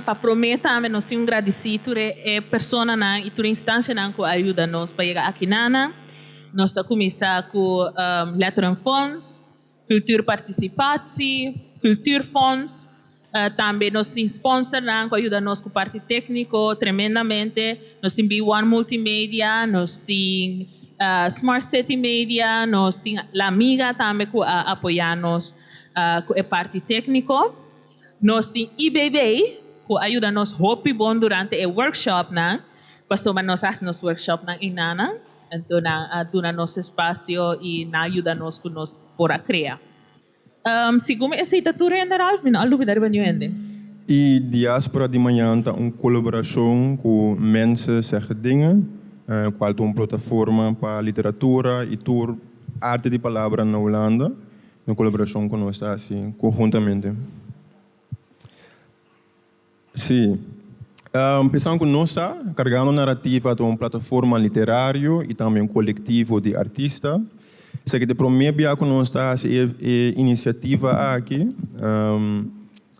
Para prometer, nós temos agradecido a pessoa na instância que ajuda nós para chegar aqui nana. Nós começamos com Letterenfonds Fonds, Cultuurparticipatie, Cultuurfonds. Também nós temos sponsor que ajuda nós com parte técnico tremendamente. Nós temos B1 Multimedia, nós temos Smart City Media, nós temos La Amiga também que apoia-nos com a parte técnico. Nós temos IBB, que ajuda nós hopi bom durante o workshop na passou nós fazemos workshop na inana então dona nosso espaço e ajuda nós com nós por a criar segundo essa itatura general mina algo que dariba niende e Diaspora de manhã tá uma colaboração com mensen zeggen dingen qual uma plataforma para literatura e tour arte de palavra na Holanda uma colaboração com nós assim conjuntamente. Sim. Pensando que nós carregando narrativa de uma plataforma literária e também um coletivo de artistas. Sei que de primeiro dia que nós estamos iniciativa aqui,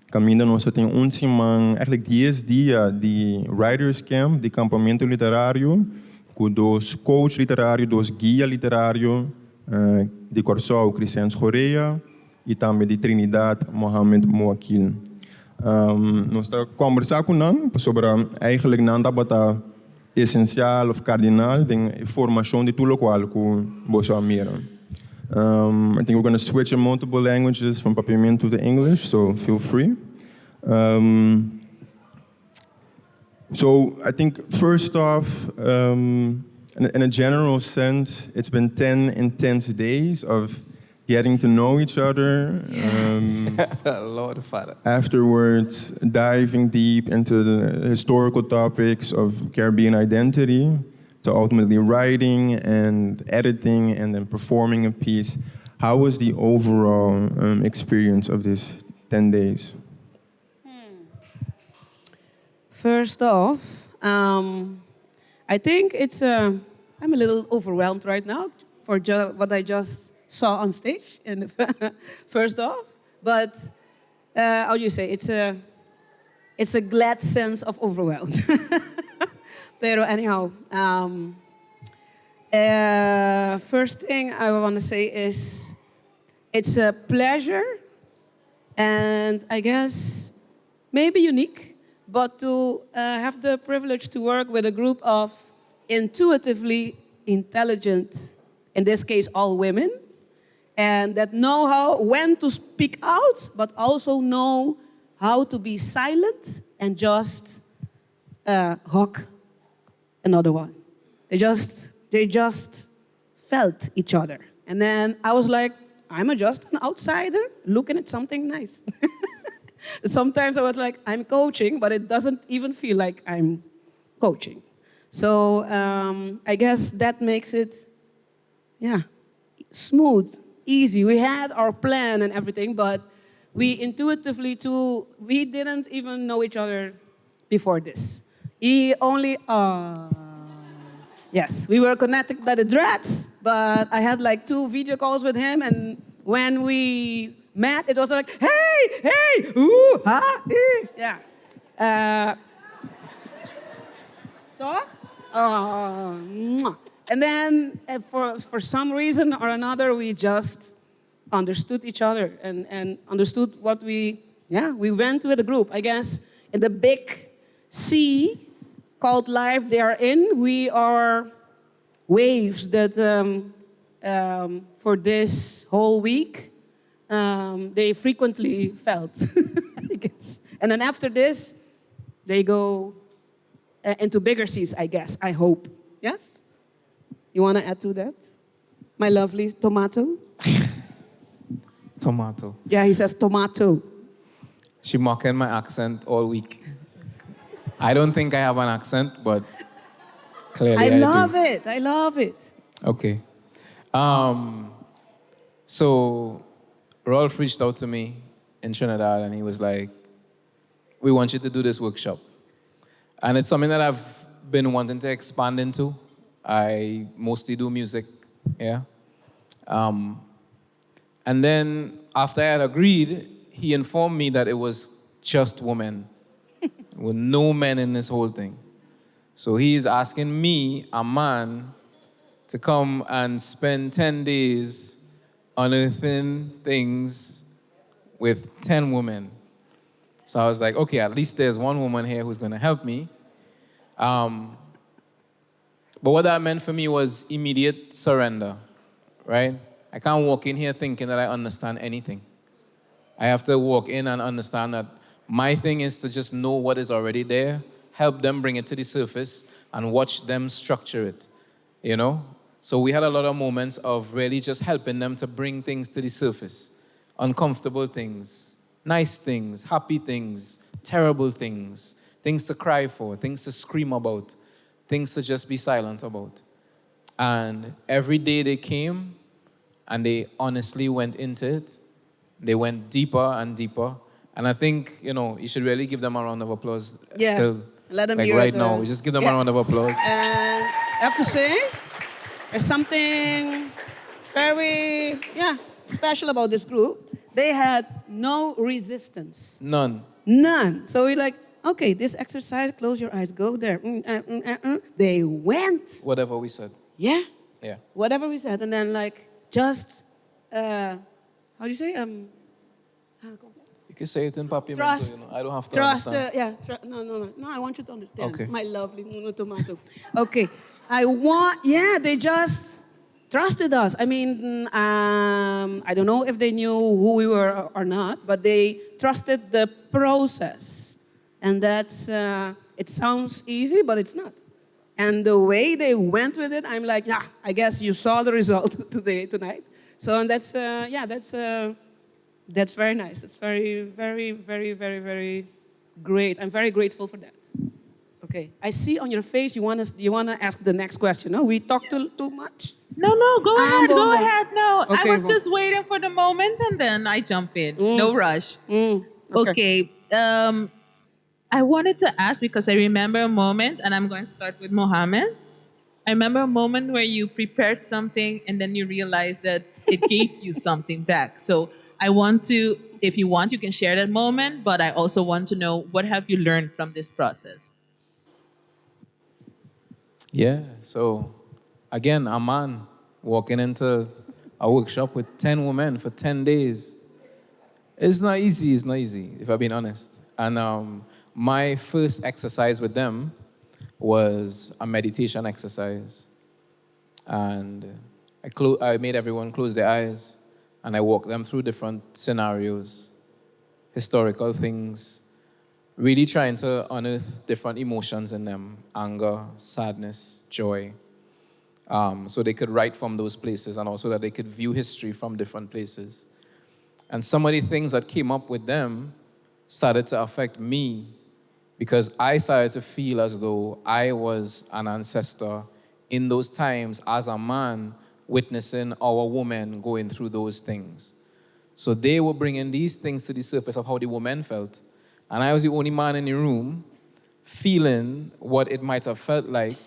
caminho nós tem semana, eigenlijk 10 dias de writers camp, de campamento literário, com dos coach literário, dos guia literário, de Corsol, Crescens Correia e também de Trinidad, Mohamed Moakil. Nós estamos conversando com ele sobre eigenlijk nada bata essencial ou cardinal de formação de tudo qual que você mira. I think we're going to switch in multiple languages from Papiamento to English, so feel free. So I think first off, in a general sense, it's been 10 intense days of getting to know each other. Lord Father. Afterwards, diving deep into the historical topics of Caribbean identity, to ultimately writing and editing and then performing a piece. How was the overall experience of these 10 days? First off, I think I'm a little overwhelmed right now for what I just saw on stage. And first off, but how do you say? It's a glad sense of overwhelmed. Pero anyhow, first thing I want to say is it's a pleasure, and I guess maybe unique, but to have the privilege to work with a group of intuitively intelligent, in this case, all women, and that know when to speak out, but also know how to be silent and just hug another one. They just felt each other. And then I was like, I'm just an outsider looking at something nice. Sometimes I was like, I'm coaching, but it doesn't even feel like I'm coaching. So I guess that makes it, smooth, easy. We had our plan and everything, but we intuitively we didn't even know each other before this. He only, yes, we were connected by the dreads, but I had like 2 video calls with him, and when we met, it was like, hey, ooh, ha, yeah. Toch? And then for some reason or another, we just understood each other and understood what we went with a group. I guess in the big sea called life they are in, we are waves that for this whole week, they frequently felt, I guess. And then after this, they go into bigger seas, I guess, I hope. Yes? You want to add to that? My lovely tomato? Tomato. Yeah, he says tomato. She mocking my accent all week. I don't think I have an accent, but clearly I do. I love it. Okay. So Rolf reached out to me in Trinidad and he was like, we want you to do this workshop. And it's something that I've been wanting to expand into. I mostly do music, yeah. And then after I had agreed, he informed me that it was just women. There were no men in this whole thing. So he is asking me, a man, to come and spend 10 days unearthing things with 10 women. So I was like, okay, at least there's one woman here who's going to help me. But what that meant for me was immediate surrender, right? I can't walk in here thinking that I understand anything. I have to walk in and understand that my thing is to just know what is already there, help them bring it to the surface, and watch them structure it, you know? So we had a lot of moments of really just helping them to bring things to the surface. Uncomfortable things, nice things, happy things, terrible things, things to cry for, things to scream about, things to just be silent about. And every day they came and they honestly went into it. They went deeper and deeper. And I think, you should really give them a round of applause. Yeah. Still, Let them like hear right it, now. We just give them a round of applause. And I have to say, there's something very, special about this group. They had no resistance. None. None. So we're like, okay, this exercise, close your eyes, go there. They went. Whatever we said. Yeah. Yeah. Whatever we said. And then just, how do you say? You can say it in Papi. Trust. I don't have to Trust. understand. No, I want you to understand. Okay. My lovely Muno Tomato. Okay. They just trusted us. I mean, I don't know if they knew who we were or not, but they trusted the process. And that's, it sounds easy, but it's not. And the way they went with it, I'm like, I guess you saw the result tonight. So, and that's very nice. It's very, very, very, very, very great. I'm very grateful for that. Okay. I see on your face you wanna ask the next question. No, we talked too much. No, go ahead. Go ahead. No, Okay, I was just waiting for the moment and then I jump in. No rush. Okay. I wanted to ask because I remember a moment, and I'm going to start with Mohammed. I remember a moment where you prepared something and then you realized that it gave you something back. So I want to, if you want, you can share that moment, but I also want to know what have you learned from this process? Yeah, so again, a man walking into a workshop with 10 women for 10 days. It's not easy, if I'm being honest. And my first exercise with them was a meditation exercise. And I made everyone close their eyes, and I walked them through different scenarios, historical things, really trying to unearth different emotions in them, anger, sadness, joy, so they could write from those places and also that they could view history from different places. And some of the things that came up with them started to affect me because I started to feel as though I was an ancestor in those times as a man witnessing our women going through those things. So they were bringing these things to the surface of how the women felt. And I was the only man in the room feeling what it might have felt like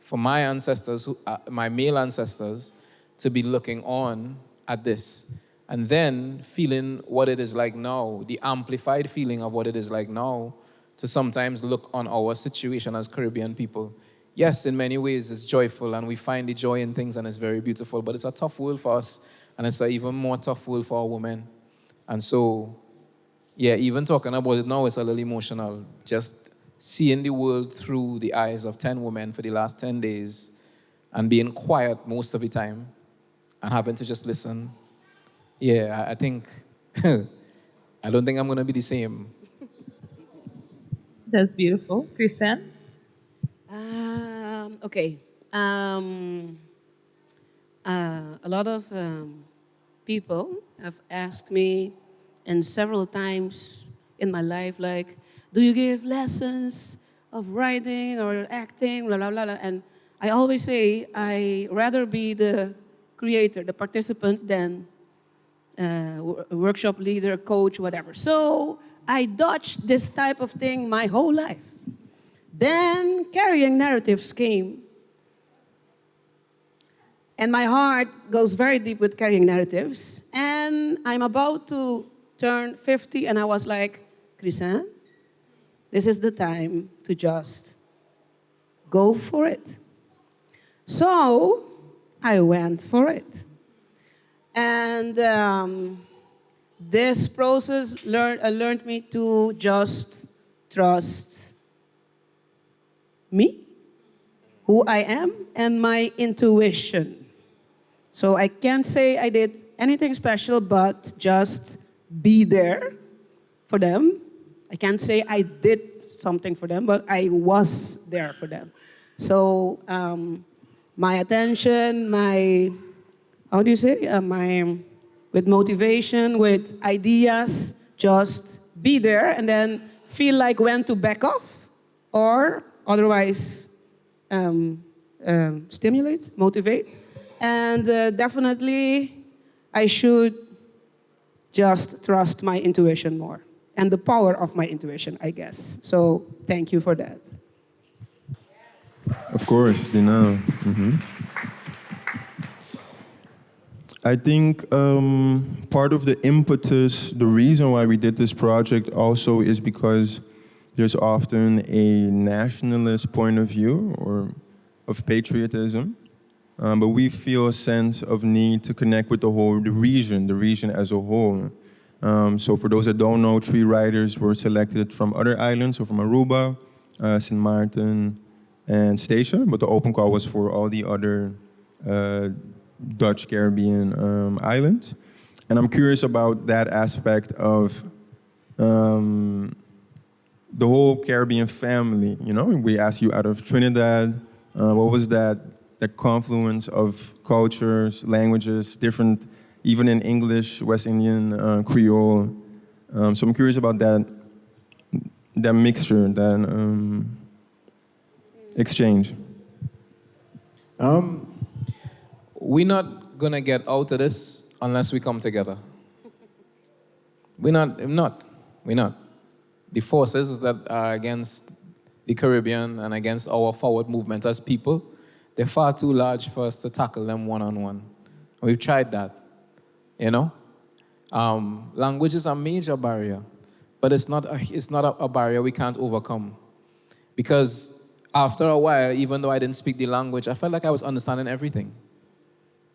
for my ancestors, my male ancestors, to be looking on at this. And then feeling what it is like now, the amplified feeling of what it is like now, to sometimes look on our situation as Caribbean people. Yes, in many ways it's joyful and we find the joy in things and it's very beautiful, but it's a tough world for us and it's an even more tough world for our women. And so, yeah, even talking about it now is a little emotional. Just seeing the world through the eyes of 10 women for the last 10 days and being quiet most of the time and having to just listen. Yeah, I think, I don't think I'm going to be the same. That's beautiful. Christian? Okay. A lot of people have asked me, and several times in my life, like, do you give lessons of writing or acting, blah, blah, blah, blah. And I always say I rather be the creator, the participant, than a workshop leader, coach, whatever. So I dodged this type of thing my whole life. Then carrying narratives came. And my heart goes very deep with carrying narratives. And I'm about to turn 50, and I was like, Christian, this is the time to just go for it. So I went for it. And this process learned me to just trust me, who I am, and my intuition. So I can't say I did anything special, but just be there for them. I can't say I did something for them, but I was there for them. So my attention, my, how do you say, with motivation, with ideas, just be there and then feel like when to back off or otherwise stimulate, motivate. And definitely I should just trust my intuition more and the power of my intuition, I guess. So thank you for that. Of course, Dina. I think part of the impetus, the reason why we did this project also is because there's often a nationalist point of view or of patriotism, but we feel a sense of need to connect with the region as a whole. So for those that don't know, 3 writers were selected from other islands, so from Aruba, St. Martin, and Statia, but the open call was for all the other Dutch Caribbean islands. And I'm curious about that aspect of the whole Caribbean family. You know, we asked you out of Trinidad, what was that confluence of cultures, languages, different, even in English, West Indian, Creole. So I'm curious about that mixture, that exchange. We're not gonna get out of this unless we come together. We're not. The forces that are against the Caribbean and against our forward movement as people, they're far too large for us to tackle them one-on-one. We've tried that, you know? Language is a major barrier, but it's not a barrier we can't overcome. Because after a while, even though I didn't speak the language, I felt like I was understanding everything.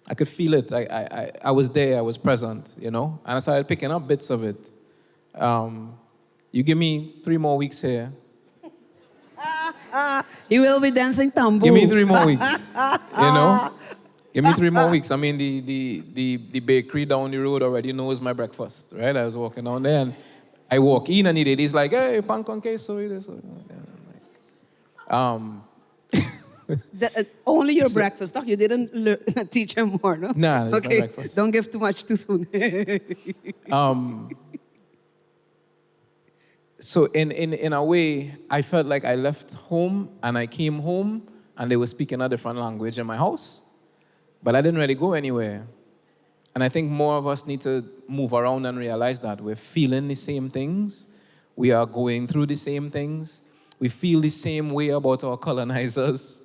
I could feel it. I was there, I was present, you know? And I started picking up bits of it. You give me 3 more weeks here. You will be dancing tambo. Give me 3 more weeks, you know? Give me 3 more weeks. I mean, the bakery down the road already knows my breakfast, right? I was walking down there and I walk in and he's like, hey, pan con queso. Only your breakfast, you didn't teach him more, no? Nah, it's okay. my breakfast. Don't give too much too soon. So in a way, I felt like I left home and I came home and they were speaking a different language in my house, but I didn't really go anywhere. And I think more of us need to move around and realize that we're feeling the same things, we are going through the same things, we feel the same way about our colonizers,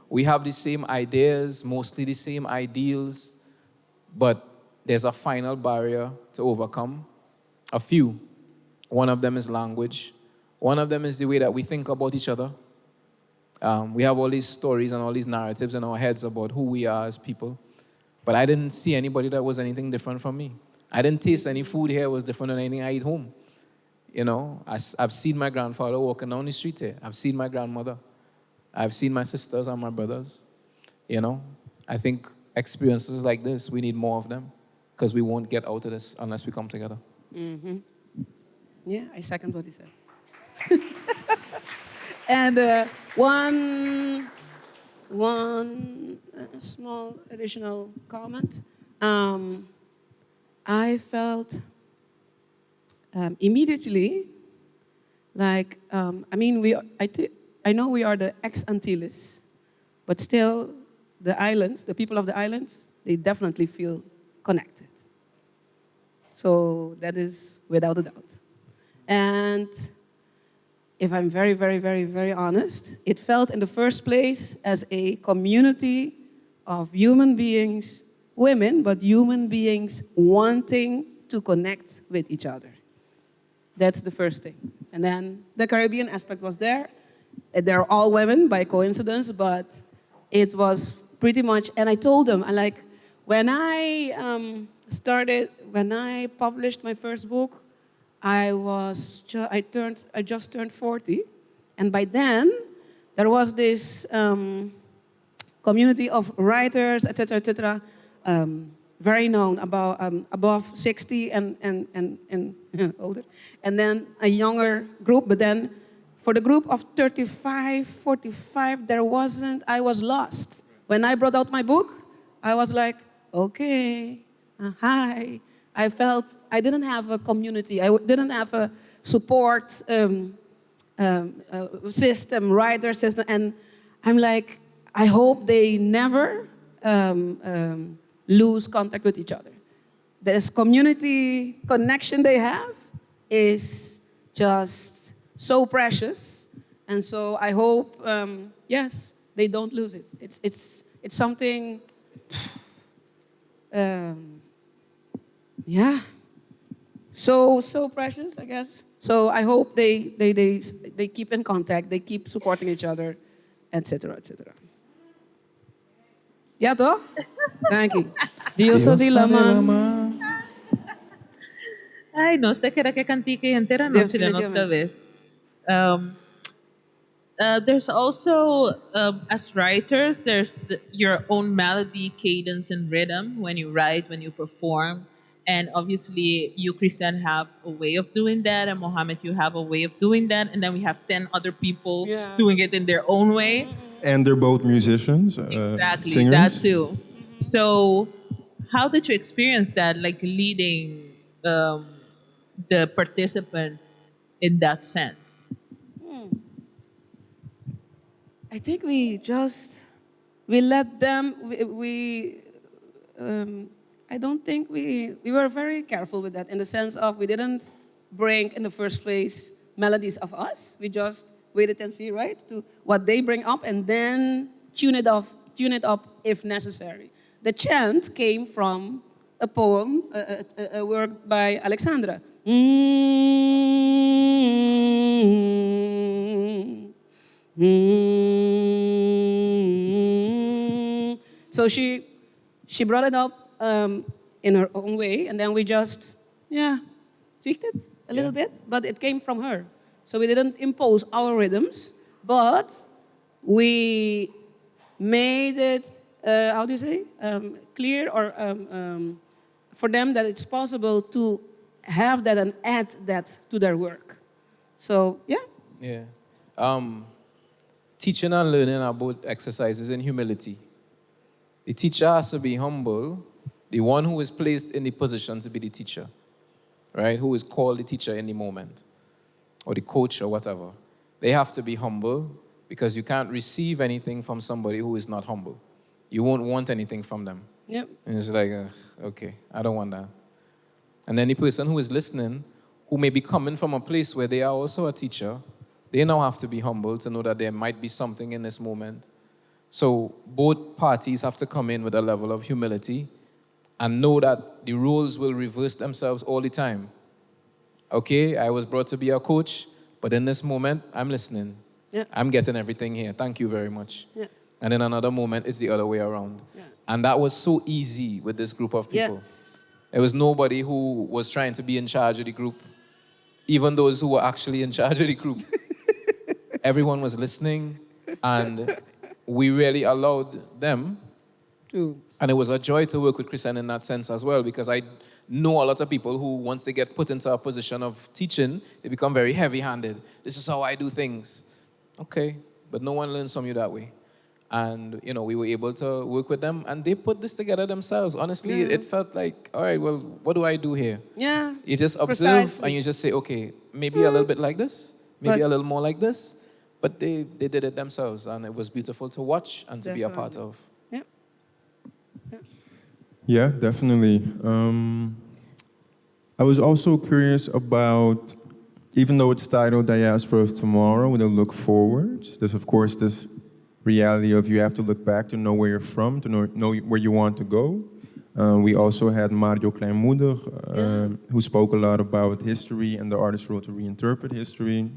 we have the same ideas, mostly the same ideals, but there's a final barrier to overcome, a few. One of them is language. One of them is the way that we think about each other. We have all these stories and all these narratives in our heads about who we are as people. But I didn't see anybody that was anything different from me. I didn't taste any food here was different than anything I eat home. You know, I've seen my grandfather walking down the street here. I've seen my grandmother. I've seen my sisters and my brothers. You know, I think experiences like this, we need more of them because we won't get out of this unless we come together. Mm-hmm. Yeah, I second what he said. And one small additional comment. I felt immediately like, I know we are the ex-Antilles, but still the islands, the people of the islands, they definitely feel connected. So that is without a doubt. And if I'm very, very, very, very honest, it felt in the first place as a community of human beings, women, but human beings wanting to connect with each other. That's the first thing. And then the Caribbean aspect was there. They're all women by coincidence, but it was pretty much, and I told them, I like, when I published my first book, I just turned 40. And by then, there was this community of writers, etc., very known, about above 60 and older, and then a younger group. But then, for the group of 35, 45, I was lost. When I brought out my book, I was like, okay, hi. I felt I didn't have a community. I didn't have a support system, writer system, and I'm like, I hope they never lose contact with each other. This community connection they have is just so precious, and so I hope, yes, they don't lose it. It's something, yeah, so precious, I guess. So I hope they keep in contact, they keep supporting each other, etc., etc. Ja, toch? Thank you. Dios di lama. Ay, no sé qué era que cantique entera noche de nuestra vez. There's also, as writers, there's your own melody, cadence, and rhythm when you write, when you perform. And obviously, you, Christian, have a way of doing that, and Mohammed, you have a way of doing that. And then we have 10 other people doing it in their own way. And they're both musicians, Exactly, singers. that too. So, how did you experience that, like leading the participant in that sense? I think we let them, I don't think we were very careful with that, in the sense of we didn't bring in the first place melodies of us. We just waited and see, right, to what they bring up, and then tune it up if necessary. The chant came from a poem, a work by Alexandra. So she brought it up in her own way, and then we just tweaked it a little bit, but it came from her. So we didn't impose our rhythms, but we made it, how do you say, clear, or for them that it's possible to have that and add that to their work. So, yeah. Yeah. Teaching and learning are both exercises in humility. The teacher has to be humble, the one who is placed in the position to be the teacher, right? Who is called the teacher in the moment, or the coach or whatever. They have to be humble, because you can't receive anything from somebody who is not humble. You won't want anything from them. Yep. And it's like, okay, I don't want that. And then the person who is listening, who may be coming from a place where they are also a teacher, they now have to be humble to know that there might be something in this moment. So both parties have to come in with a level of humility and know that the roles will reverse themselves all the time. Okay, I was brought to be a coach, but in this moment, I'm listening. Yeah. I'm getting everything here. Thank you very much. Yeah. And in another moment, it's the other way around. Yeah. And that was so easy with this group of people. Yes. There was nobody who was trying to be in charge of the group, even those who were actually in charge of the group. Everyone was listening, and we really allowed them. True. And it was a joy to work with Christian in that sense as well, because I know a lot of people who, once they get put into a position of teaching, they become very heavy-handed. This is how I do things. Okay, but no one learns from you that way. And, you know, we were able to work with them, and they put this together themselves. Honestly, it felt like, all right, well, what do I do here? Yeah. You just observe, Precisely. and you just say, okay, maybe a little bit like this, maybe a little more like this. But they did it themselves, and it was beautiful to watch and to be a part of. Yeah. Yeah, definitely. I was also curious about, even though it's titled Diaspora of Tomorrow with a look forward, there's of course this reality of you have to look back to know where you're from, to know where you want to go. We also had Mario Kleinmoeder, who spoke a lot about history and the artist's role to reinterpret history.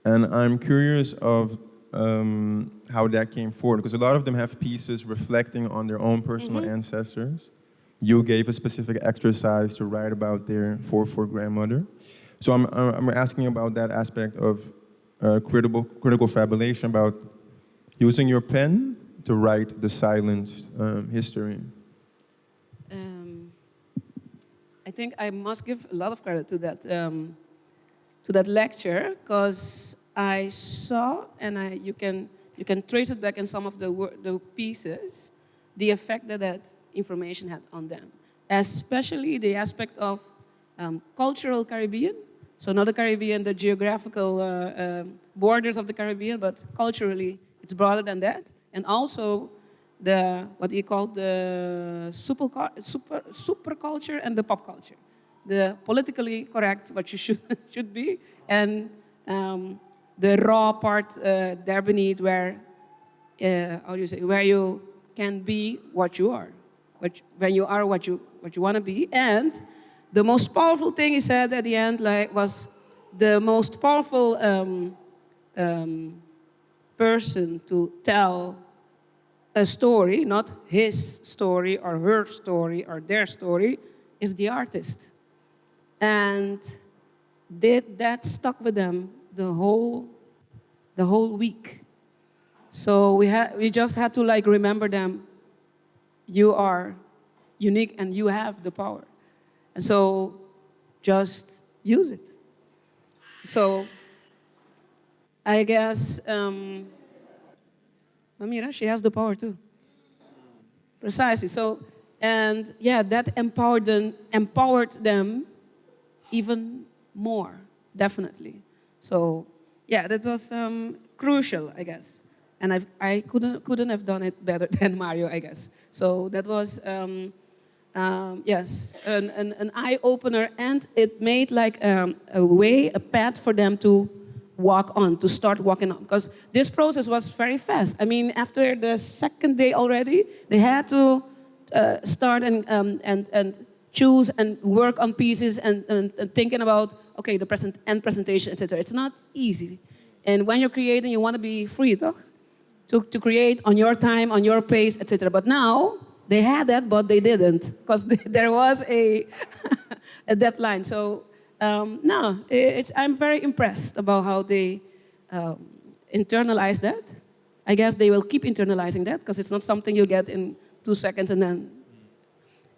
And I'm curious of how that came forward, because a lot of them have pieces reflecting on their own personal ancestors. You gave a specific exercise to write about their for grandmother. So I'm asking about that aspect of critical fabulation, about using your pen to write the silent history. I think I must give a lot of credit to that lecture, because I saw, and you can trace it back in some of the pieces, the effect that information had on them, especially the aspect of cultural Caribbean. So not the Caribbean, the geographical borders of the Caribbean, but culturally it's broader than that. And also what you call the super culture and the pop culture. The politically correct, what you should be, and the raw part there beneath, where how do you say, where you can be what you are, when you are what you want to be. And the most powerful thing he said at the end, was the most powerful person to tell a story, not his story or her story or their story, is the artist. And that stuck with them the whole week. So we just had to remember them. You are unique and you have the power. And so just use it. So I guess Amira, she has the power too. Precisely. So, and yeah, that empowered them even more, definitely. So, yeah, that was crucial, I guess. And I couldn't have done it better than Mario, I guess. So that was, yes, an eye-opener, and it made a path for them to walk on, to start walking on. Because this process was very fast. I mean, after the second day already, they had to start and choose and work on pieces and thinking about, okay, the presentation, etc. It's not easy. And when you're creating, you want to be free, toch? To create on your time, on your pace, etc. But now, they had that, but they didn't, because there was a deadline. So, no, I'm very impressed about how they internalize that. I guess they will keep internalizing that, because it's not something you get in 2 seconds and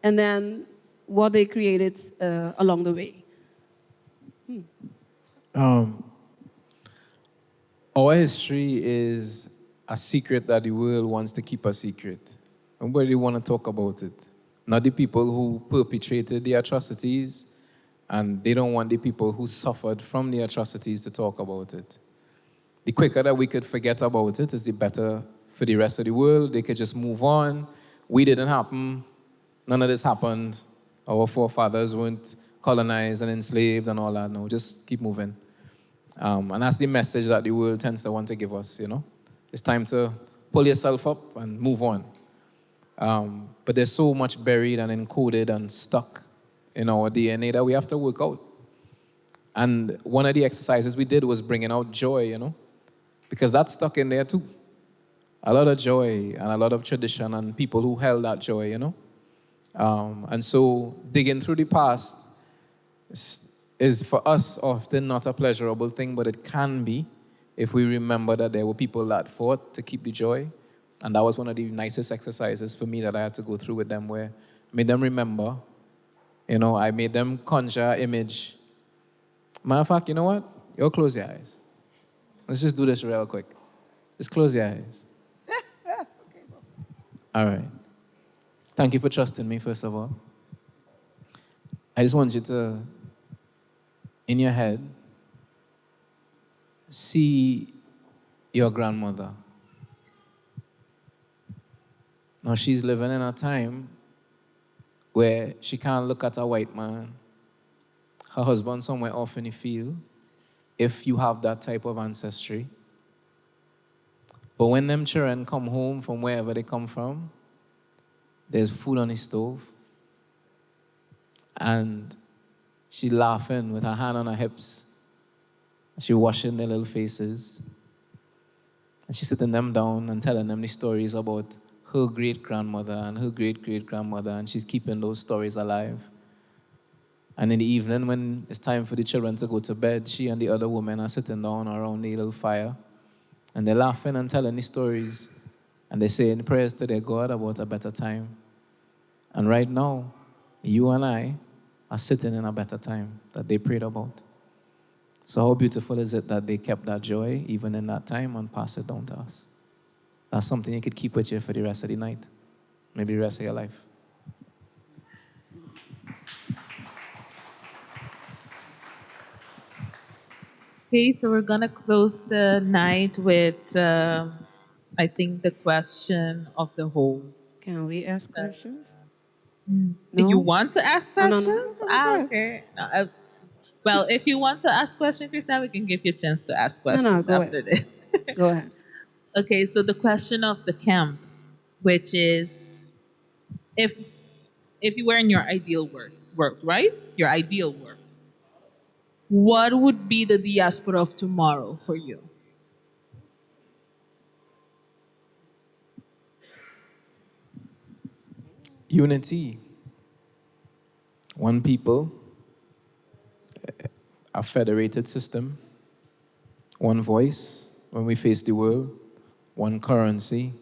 then what they created along the way. Our history is a secret that the world wants to keep a secret. Nobody want to talk about it. Not the people who perpetrated the atrocities, and they don't want the people who suffered from the atrocities to talk about it. The quicker that we could forget about it is the better for the rest of the world. They could just move on. We didn't happen. None of this happened. Our forefathers weren't colonized and enslaved and all that. No, just keep moving. And that's the message that the world tends to want to give us, you know. It's time to pull yourself up and move on. But there's so much buried and encoded and stuck in our DNA that we have to work out. And one of the exercises we did was bringing out joy, you know, because that's stuck in there too. A lot of joy and a lot of tradition and people who held that joy, you know. And so digging through the past is for us often not a pleasurable thing, but it can be if we remember that there were people that fought to keep the joy. And that was one of the nicest exercises for me that I had to go through with them, where I made them remember, you know, I made them conjure image. Matter of fact, you know what? You'll close your eyes. Let's just do this real quick. Just close your eyes. All right. Thank you for trusting me, first of all. I just want you to, in your head, see your grandmother. Now, she's living in a time where she can't look at a white man, her husband somewhere off in the field, if you have that type of ancestry. But when them children come home from wherever they come from, there's food on the stove, And she laughing with her hand on her hips. She washing their little faces. And she's sitting them down and telling them the stories about her great-grandmother and her great-great-grandmother, and she's keeping those stories alive. And in the evening, when it's time for the children to go to bed, she and the other women are sitting down around the little fire, and they're laughing and telling the stories, and they're saying prayers to their God about a better time. And right now, you and I are sitting in a better time that they prayed about. So how beautiful is it that they kept that joy even in that time and passed it down to us? That's something you could keep with you for the rest of the night, maybe the rest of your life. Okay, so we're gonna close the night with, I think, the question of the whole. Can we ask questions? Do you No? want to ask No, no, no. questions? Go ahead. Okay. No, well, if you want to ask questions, Christian, we can give you a chance to ask questions go after ahead. this. Go ahead. Okay, so the question of the camp, which is, if if you were in your ideal work, right? Your ideal work, what would be the diaspora of tomorrow for you? Unity. One people, a federated system, one voice when we face the world, one currency.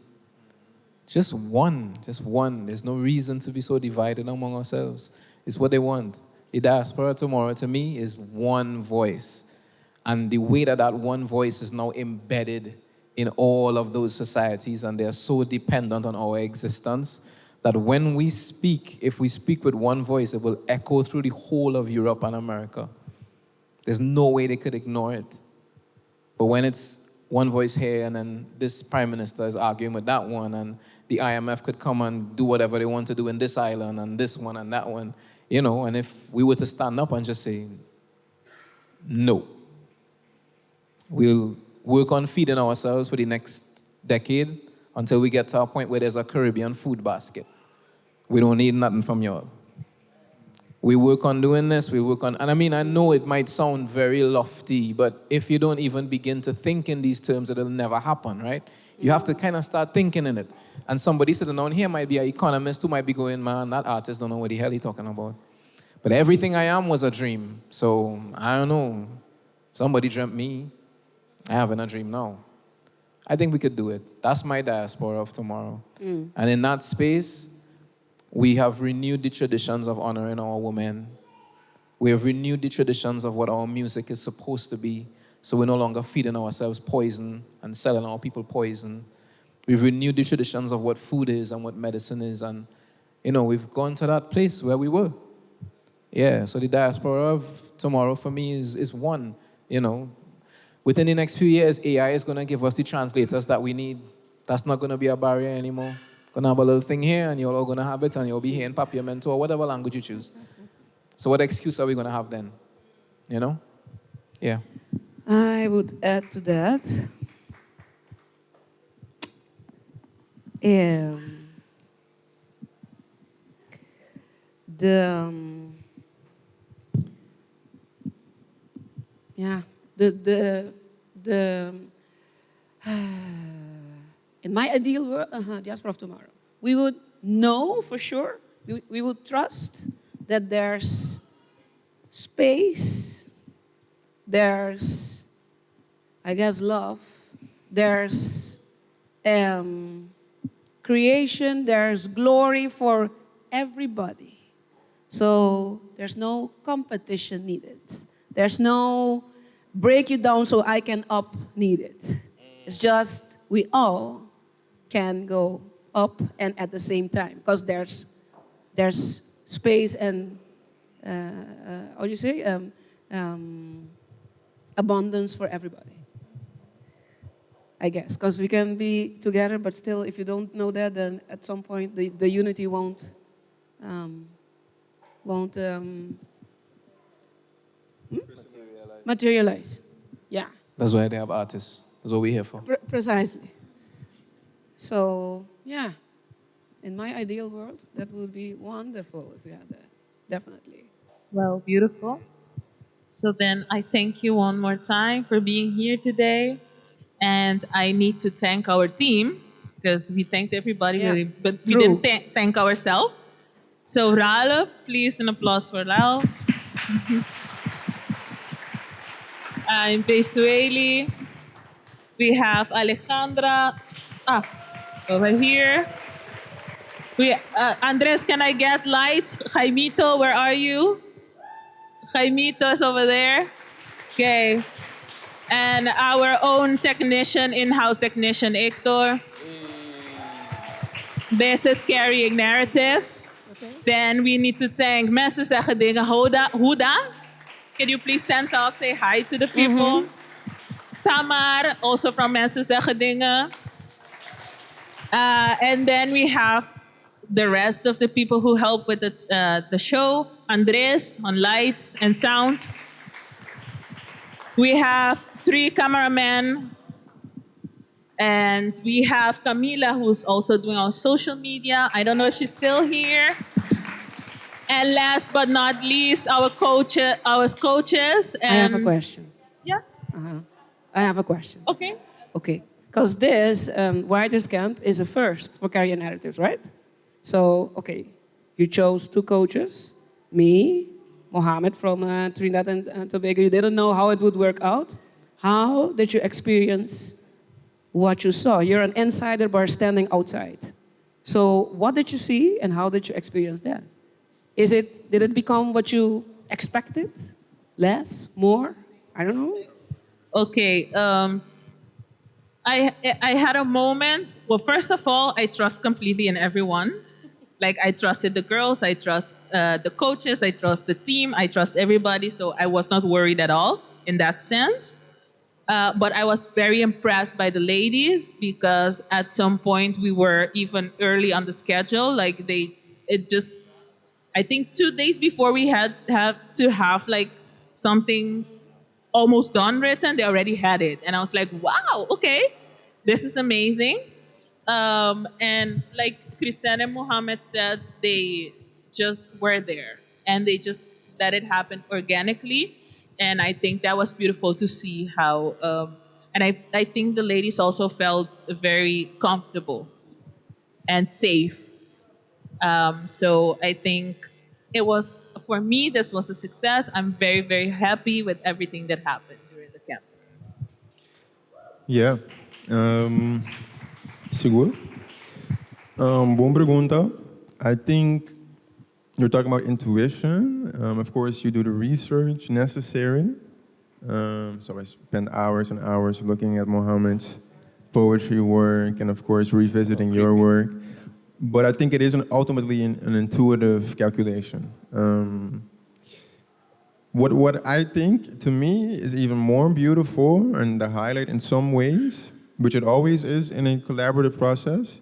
Just one. There's no reason to be so divided among ourselves. It's what they want. The diaspora tomorrow, to me, is one voice. And the way that that one voice is now embedded in all of those societies, and they're so dependent on our existence, that when we speak, if we speak with one voice, it will echo through the whole of Europe and America. There's no way they could ignore it. But when it's one voice here, and then this prime minister is arguing with that one, and the IMF could come and do whatever they want to do in this island, and this one and that one, you know, and if we were to stand up and just say, no, we'll work on feeding ourselves for the next decade until we get to a point where there's a Caribbean food basket. We don't need nothing from y'all. We work on doing this, we work on, and I mean, I know it might sound very lofty, but if you don't even begin to think in these terms, it'll never happen, right? You have to kind of start thinking in it. And somebody sitting down here might be an economist who might be going, man, that artist don't know what the hell he's talking about. But everything I am was a dream. So, I don't know. Somebody dreamt me. I having a dream now. I think we could do it. That's my diaspora of tomorrow. And in that space, we have renewed the traditions of honoring our women. We have renewed the traditions of what our music is supposed to be. So we're no longer feeding ourselves poison and selling our people poison. We've renewed the traditions of what food is and what medicine is. And, you know, we've gone to that place where we were. Yeah, so the diaspora of tomorrow for me is one, you know. Within the next few years, AI is going to give us the translators that we need. That's not going to be a barrier anymore. Going to have a little thing here, and you're all going to have it, and you'll be here in Papiamento or whatever language you choose. So what excuse are we going to have then? You know? Yeah. I would add to that. In my ideal world, diaspora of tomorrow, we would know for sure, we would trust that there's space, there's, I guess, love, there's creation, there's glory for everybody. So there's no competition needed. There's no break you down so I can up needed. It's just we all can go up and at the same time, because there's space and how do you say abundance for everybody. I guess, because we can be together, but still, if you don't know that, then at some point the unity won't materialize. Yeah. That's why they have artists. That's what we're here for. Precisely. So, yeah, in my ideal world, that would be wonderful if we had that. definitely. Well, beautiful. So then I thank you one more time for being here today. And I need to thank our team because we thanked everybody, Yeah, but we true. didn't thank ourselves. So Ralph, please an applause for Ralph. In Pesueli, we have Alejandra. Over here. Andres, can I get lights? Jaimito, where are you? Jaimito is over there. Okay. And our own technician, in-house technician, Hector. This is carrying narratives. Okay. Then we need to thank Mensen Zeggen Dingen Huda. Can you please stand up, say hi to the people? Tamar, also from Mensen Zeggen Dingen. And then we have the rest of the people who help with the show. Andres on lights and sound. We have 3 cameramen. And we have Camila, who's also doing our social media. I don't know if she's still here. And last but not least, our coaches. I have a question. Yeah. I have a question. Okay. Okay. Because this writers camp is a first for career narratives, right? So, okay, you chose 2 coaches, me, Mohammed from Trinidad and Tobago. You didn't know how it would work out. How did you experience what you saw? You're an insider bar standing outside. So what did you see and how did you experience that? Did it become what you expected? Less? More? I don't know. Okay. I had a moment. Well, first of all, I trust completely in everyone. Like I trusted the girls, I trust the coaches, I trust the team, I trust everybody. So I was not worried at all in that sense. But I was very impressed by the ladies because at some point we were even early on the schedule. Like I think 2 days before we had to have like something almost done written, they already had it. And I was like, wow, okay, this is amazing. And like Christiane and Mohammed said, they just were there and they just let it happen organically. And I think that was beautiful to see how, and I think the ladies also felt very comfortable and safe. So I think it was, for me, this was a success. I'm very, very happy with everything that happened during the camp. Yeah. Seguro? Boa pergunta. I think you're talking about intuition. Of course, you do the research necessary. So I spent hours and hours looking at Mohammed's poetry work and, of course, revisiting your work. But I think it is ultimately an intuitive calculation. What I think, to me, is even more beautiful and the highlight in some ways, which it always is in a collaborative process,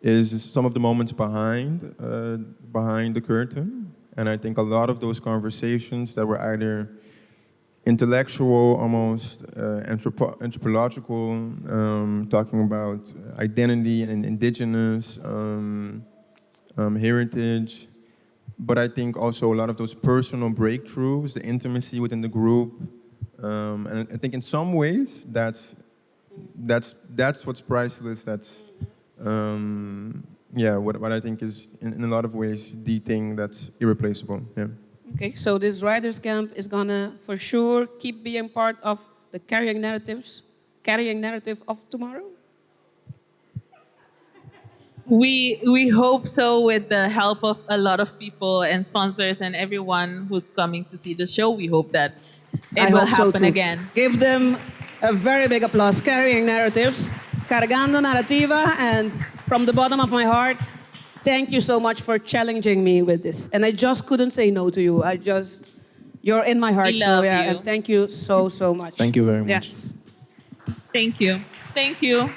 is some of the moments behind the curtain. And I think a lot of those conversations that were either intellectual, almost anthropological, talking about identity and indigenous heritage. But I think also a lot of those personal breakthroughs, the intimacy within the group. And I think in some ways that's what's priceless. That's what I think is in a lot of ways the thing that's irreplaceable. Yeah. Okay, so this writers camp is gonna for sure keep being part of the carrying narrative of tomorrow. We hope so, with the help of a lot of people and sponsors and everyone who's coming to see the show. We hope that it will hope so happen too. again. Give them a very big applause. Carrying narratives, cargando narrativa, and from the bottom of my heart, thank you so much for challenging me with this. And I just couldn't say no to you. You're in my heart. We love so yeah, you. and thank you so much. Thank you very much. Yes. Thank you. Thank you.